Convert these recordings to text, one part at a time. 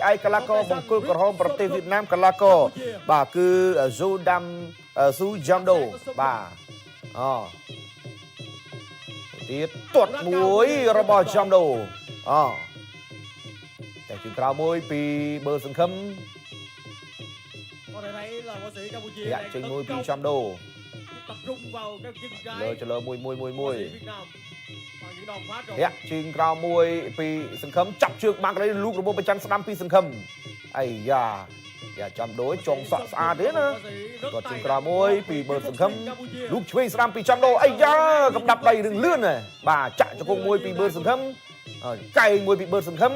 ឯកីឡាករបង្គោលក្រហមប្រទេសវៀតណាមកីឡាករបាទគឺស៊ូដាំស៊ូយ៉ាំដូបាទទៀតទាត់មួយរបស់យ៉ាំដូតែជើងក្រោយមួយពីបឺសង្ឃឹមយ៉ាចេញមួយពីយ៉ាំដូចលើមួយយ៉ាជើងក្រោយមួយពីសង្ឃឹមចាប់ជើងបាក់เลยលូករបបប្រចាំស្ដាំពីសង្ឃឹមអាយ៉ាចាំដូចចងសក់ស្អាតទេណាគាត់ជើងក្រោយមួយពីបឺសង្ឃឹមលូកឆ្វេងស្ដាំពីចាំដូអាយ៉ាកំដាប់ដៃរឿងលឿនណាបាទចាក់ជង្គង់មួយពីបឺសង្ឃឹមកែងមួយពីបឺសង្ឃឹម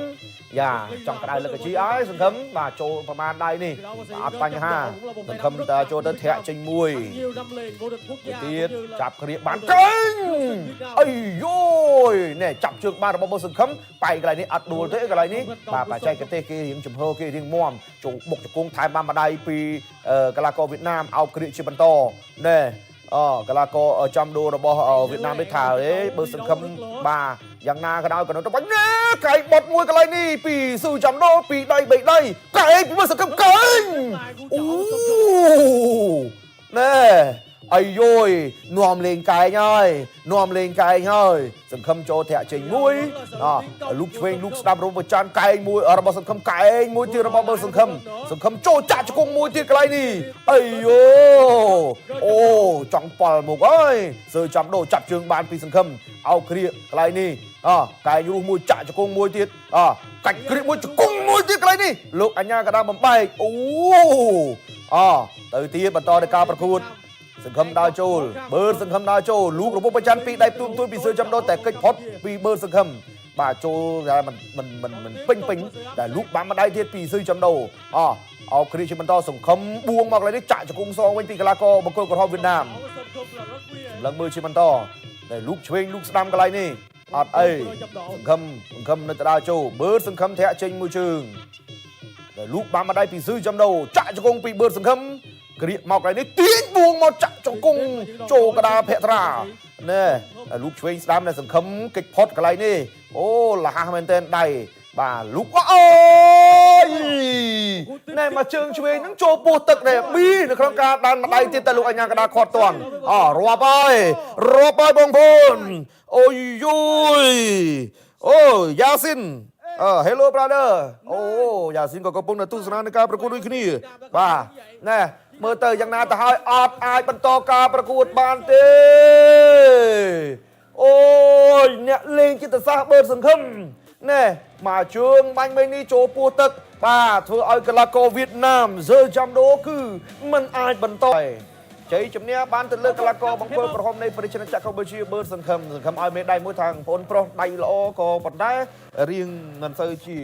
យ៉ាចង់ក្តៅលឹកជីអើយសង្ឃឹមបាទចូលប្រមាណដៃនេះអត់បញ្ហាសង្ឃឹមតើចូលទៅធាក់ចេញមួយទៀតចាប់គ្រាបានកែងអីយយណែចាប់ជើងបានរបស់បឺសង្ឃឹមបែកកន្លែងនេះអត់ដួលទេកន្លែងនេះបាទបច្ចេកទេសគេរៀងចំហគេរៀងមាំចូលបុកជង្គង់ថែមបានម្ដាយពីកីឡាករវៀតណាមអោបគ្រាជាបន្តណែកីឡាករចំដូររបស់វៀតណាមនេះថាអេបើសង្ឃឹមបាទយ៉ាងណាក៏ដោយក៏នៅទៅបាញ់ណាកែងបត់មួយកន្លែងនេះពីស៊ូចំដូរពីដៃ3ដៃកែងពីមើលសង្ឃឹមកែងអូណែអាយយនាំលេងកែងហើយសង្ឃឹមចូលធាក់ចេញមួយលូកឆ្វេងលូកស្ដាប់របស់ចាន់កែងមួយរបស់សង្ឃឹមកែងមួយទៀតរបស់បើសង្ឃឹមចូលចាក់ជង្គង់មួយទៀតកន្លែងនេះអាយយអូចង់ប៉ល់មកអើយស៊ើចាំដូរចាប់ជើងបានពីសង្ឃឹមអោគ្រាកន្លែងនេះកែងរស់មួយចាក់ជង្គង់មួយទៀតកាច់គ្រាមួយជង្គង់មួយទៀតកន្លែងនេះលោកអញ្ញាកដាបំបែកអូទៅទៀតបន្តទៅការប្រកួតសង្ឃឹមដើរចូលបើសង្ឃឹមដើរចូលលូករបបប្រចាំពីដៃទួមពីស៊ើចាំដូរតែកិច្ចផុតពីបើសង្ឃឹមបាទចូលតែមិនពេញតែលូកបានម្ដាយទៀតពីស៊ើចាំដូរអោគ្រាជាបន្តសង្ឃឹមបួងមកកន្លែងនេះចាក់ជង្គង់សងវិញពីកីឡាករបង្គោលក្រហមវៀតណាមឡើងមើលជាបន្តតែលូកឆ្វេងលូកស្ដាំកន្លែងនេះអត់អីសង្ឃឹមនៅដើរចូលបើសង្ឃឹមធាក់ចេញមួយជើងតែលូកបានម្ដាយពីស៊ើចាំដូរចាក់ជង្គង់ពីបើសង្ឃឹមក្រៀកមកកន្លែងនេះទាញបួងមកចាក់ជង្គង់ចូលកដាលភក្ត្រាណែលូកឆ្វេងស្ដាំនៅសង្ឃឹមកិច្ចផុតកន្លែងនេះអូលះមែនតើដៃបាទលូកអូយណែមកជើងឆ្វេងហ្នឹងចូលពោះទឹកដែរប៊ីនៅក្នុងការដានម្ដាយទៀតតែលោកអញ្ញាកដាខាត់តាន់រាប់ហើយបងប្អូនអូយយយអូយ៉ាស៊ីនhello brother អូយ៉ាស៊ីនក៏កំពុងតែទស្សនានៃការប្រកួតដូចគ្នាបាទណែមើលទៅយ៉ាងណាទៅហើយអត់អាចបន្តការប្រកួតបានទេអូយអ្នកលេងចិត្តសាស្ត្របើសង្ឃឹមណែមកជើងបាញ់មិញនេះចូលពោះទឹកបាទធ្វើឲ្យកីឡាករវៀតណាមស៊ើចាំដូគឺមិនអាចបន្តជ័យជំនះបានទៅលើកីឡាករបង្គោលក្រហមនៃប្រជាជាតិកម្ពុជាបើសង្ឃឹមឲ្យមេដៃមួយທາງបងប្អូនប្រុសដៃល្អក៏ប៉ុន្តែរៀងមិនសូវជា